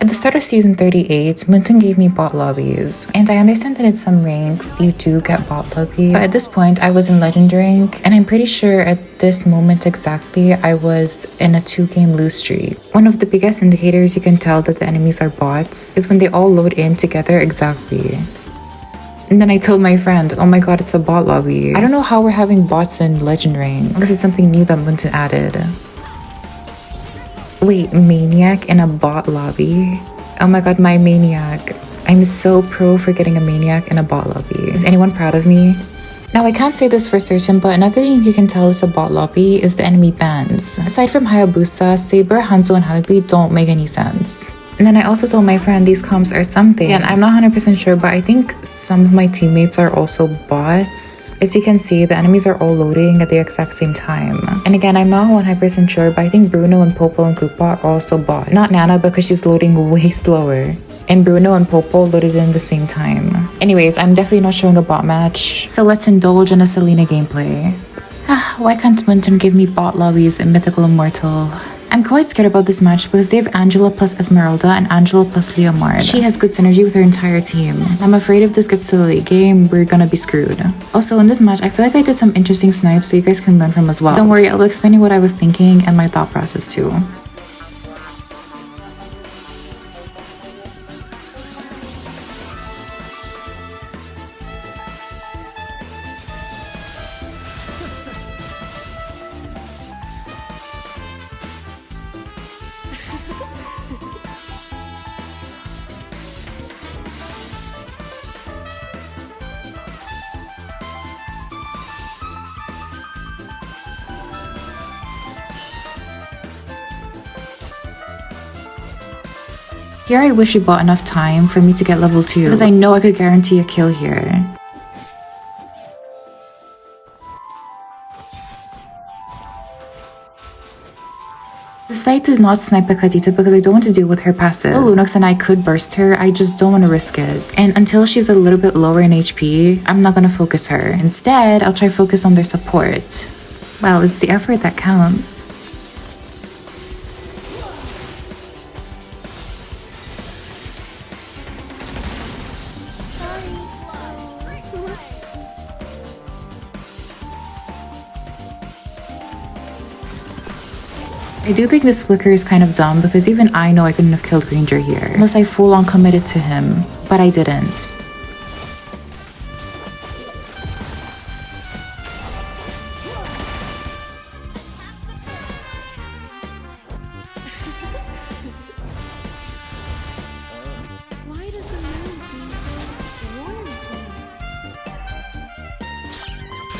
At the start of season 38, Moonton gave me bot lobbies, and I understand that in some ranks you do get bot lobbies, but at this point I was in legend rank, and I'm pretty sure at this moment exactly I was in a 2-game lose streak. One of the biggest indicators you can tell that the enemies are bots is when they all load in together exactly. And then I told my friend, oh my god, it's a bot lobby. I don't know how we're having bots in legend rank. This is something new that Moonton added. Wait, Maniac in a bot lobby? Oh my god, my Maniac. I'm so pro for getting a Maniac in a bot lobby. Is anyone proud of me? Now, I can't say this for certain, but another thing you can tell it's a bot lobby is the enemy bans. Aside from Hayabusa, Saber, Hanzo, and Hanabi don't make any sense. And then I also told my friend these comps are something, and I'm not 100% sure, but I think some of my teammates are also bots. As you can see, the enemies are all loading at the exact same time. And again, I'm not 100% sure, but I think Bruno and Popo and Koopa are also bots. Not Nana because she's loading way slower. And Bruno and Popo loaded in the same time. Anyways, I'm definitely not showing a bot match, so let's indulge in a Selena gameplay. Why can't Moonton give me bot lobbies in Mythical Immortal? I'm quite scared about this match because they have Angela plus Esmeralda and Angela plus Leomord. She has good synergy with her entire team. I'm afraid if this gets to the late game, we're gonna be screwed. Also, in this match, I feel like I did some interesting snipes so you guys can learn from as well. Don't worry, I'll be explaining what I was thinking and my thought process too. Here I wish we bought enough time for me to get level 2 because I know I could guarantee a kill here. The site does not snipe a Khadija because I don't want to deal with her passive. Though Lunox and I could burst her, I just don't want to risk it. And until she's a little bit lower in HP, I'm not gonna focus her. Instead, I'll try focus on their support. Well, it's the effort that counts. I do think this flicker is kind of dumb because even I know I couldn't have killed Granger here unless I full on committed to him, but I didn't.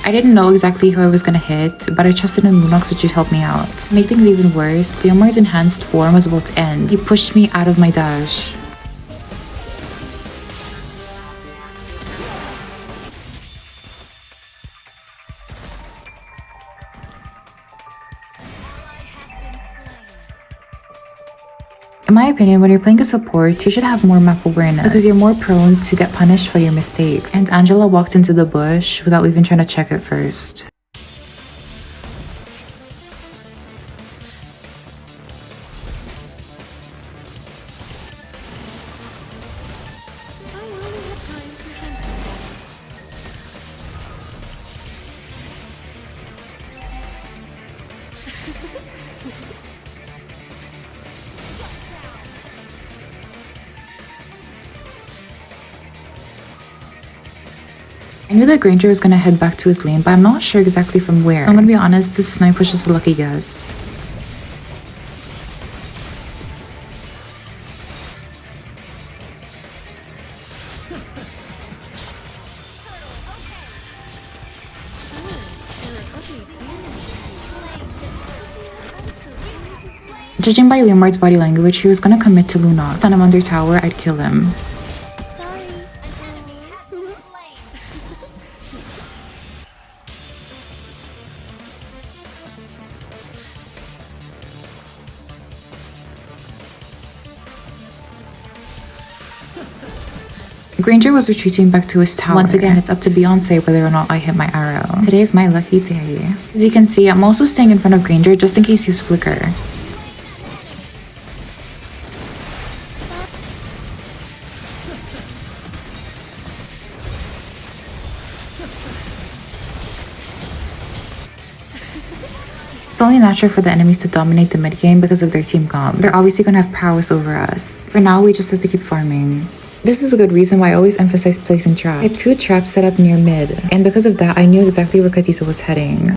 I didn't know exactly who I was gonna hit, but I trusted in Lunox that she'd help me out. To make things even worse, Leomord's enhanced form was about to end. He pushed me out of my dash. In my opinion, when you're playing a support, you should have more map awareness because you're more prone to get punished for your mistakes. And Angela walked into the bush without even trying to check it first. I knew that Granger was gonna head back to his lane, but I'm not sure exactly from where. So I'm gonna be honest, this snipe was just a lucky guess. Judging by Leomord's body language, he was gonna commit to Lunox. Stun him under tower, I'd kill him. Granger was retreating back to his tower. Once again, it's up to Beyonce whether or not I hit my arrow. Today is my lucky day. As you can see, I'm also staying in front of Granger just in case he's flicker. only natural for the enemies to dominate the mid game because of their team comp. They're obviously gonna have prowess over us. For now, we just have to keep farming. This is a good reason why I always emphasize placing traps. I had 2 traps set up near mid, and because of that, I knew exactly where Khadija was heading.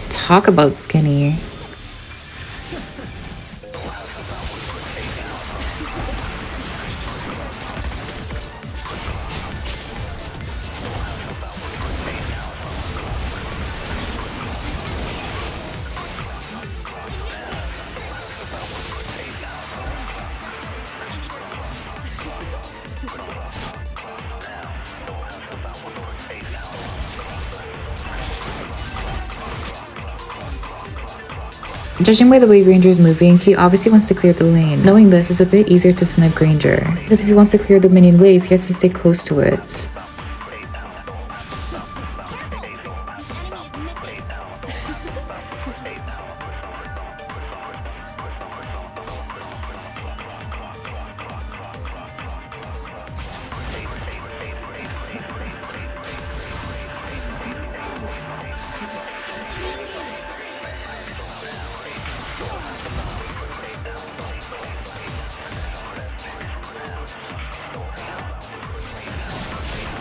Talk about skinny. Judging by the way Granger is moving, he obviously wants to clear the lane. Knowing this, it's a bit easier to snipe Granger, because if he wants to clear the minion wave, he has to stay close to it.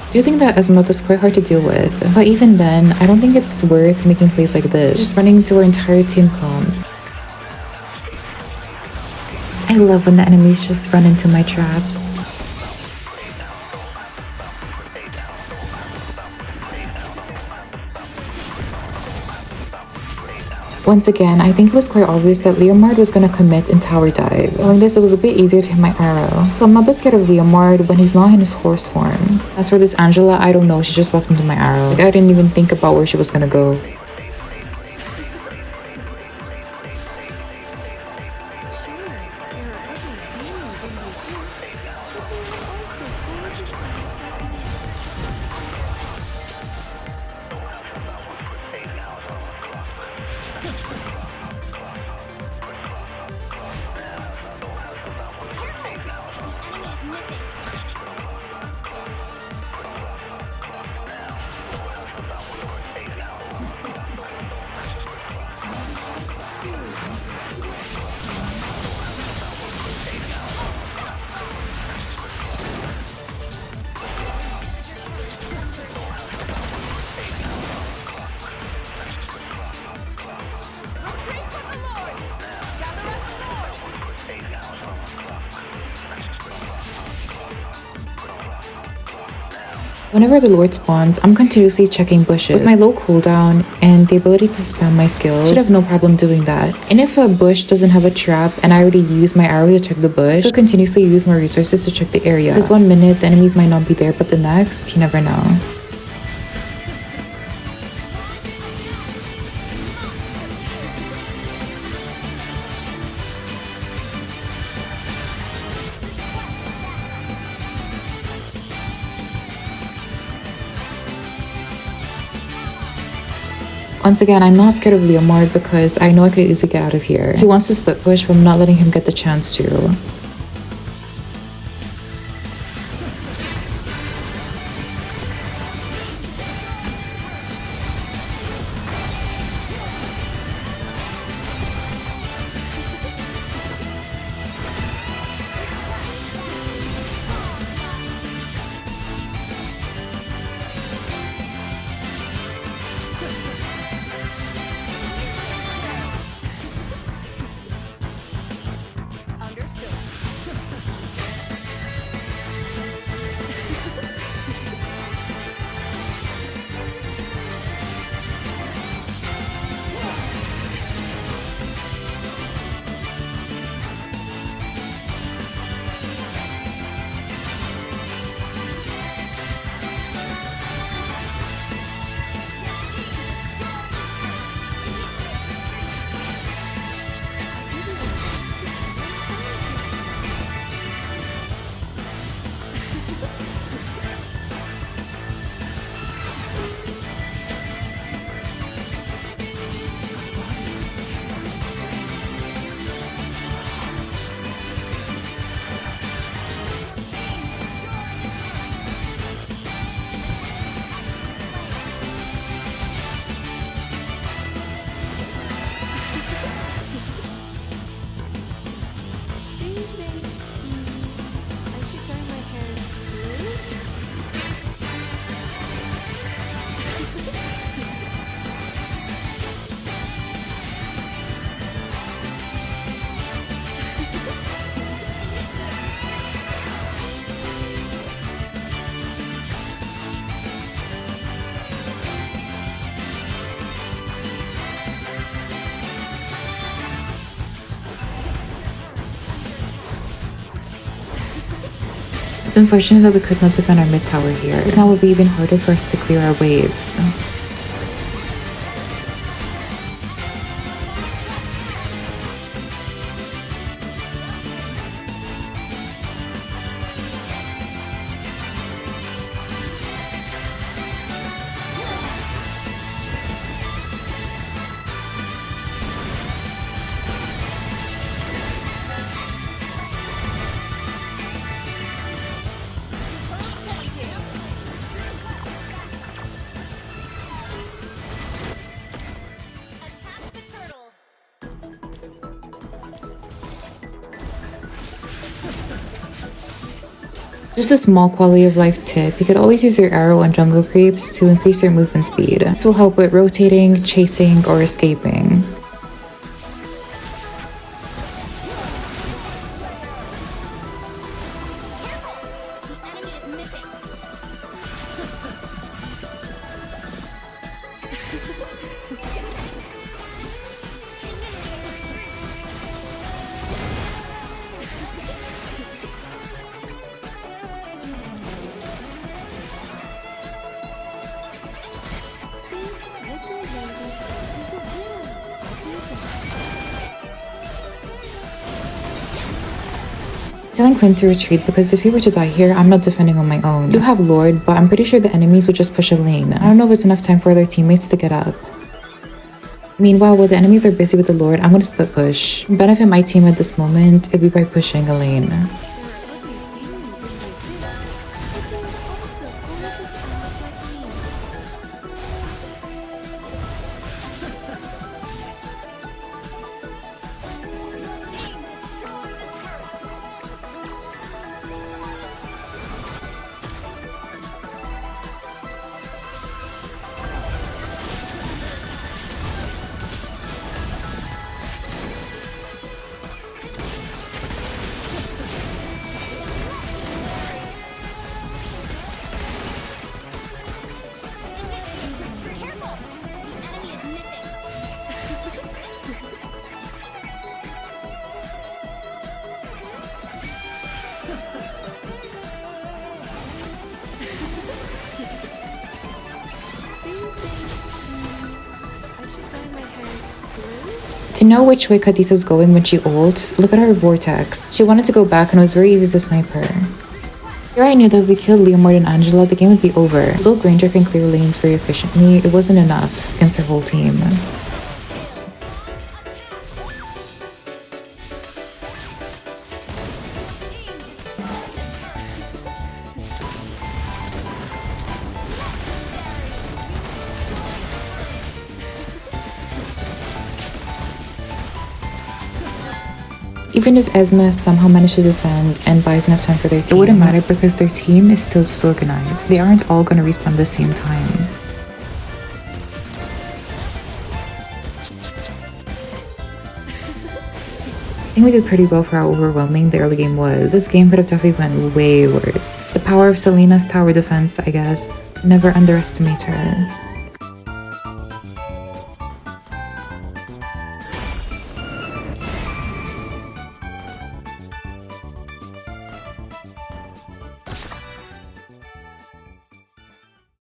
I do think that Esmeralda is quite hard to deal with, but even then, I don't think it's worth making plays like this, just running into our entire team comp. I love when the enemies just run into my traps. Once again, I think it was quite obvious that Leomard was gonna commit and tower dive. Knowing this, it was a bit easier to hit my arrow. So I'm not that scared of Leomard when he's not in his horse form. As for this Angela, I don't know, she just walked into my arrow. Like, I didn't even think about where she was gonna go. Whenever the Lord spawns, I'm continuously checking bushes. With my low cooldown and the ability to spam my skills, I should have no problem doing that. And if a bush doesn't have a trap and I already use my arrow to check the bush, I still continuously use my resources to check the area. Because 1 minute, the enemies might not be there, but the next, you never know. Once again, I'm not scared of Leomord because I know I could easily get out of here. He wants to split push, but I'm not letting him get the chance to. It's unfortunate that we could not defend our mid tower here, because now it would be even harder for us to clear our waves. Just a small quality of life tip, you could always use your arrow on jungle creeps to increase your movement speed. This will help with rotating, chasing, or escaping. Telling Clint to retreat because if he were to die here, I'm not defending on my own. I do have Lord, but I'm pretty sure the enemies would just push a lane. I don't know if it's enough time for their teammates to get up. Meanwhile, while the enemies are busy with the Lord, I'm gonna split push. Benefit my team at this moment, it'd be by pushing a lane. To know which way Khadisa's going when she ults, look at her vortex. She wanted to go back and it was very easy to snipe her. Here I knew that if we killed Leo more than Angela, the game would be over. Although Granger can clear lanes very efficiently, it wasn't enough against her whole team. Even if Esma somehow managed to defend and buys enough time for their team, it wouldn't matter because their team is still disorganized. They aren't all gonna respawn at the same time. I think we did pretty well for how overwhelming the early game was. This game could have definitely went way worse. The power of Selena's tower defense, I guess. Never underestimate her.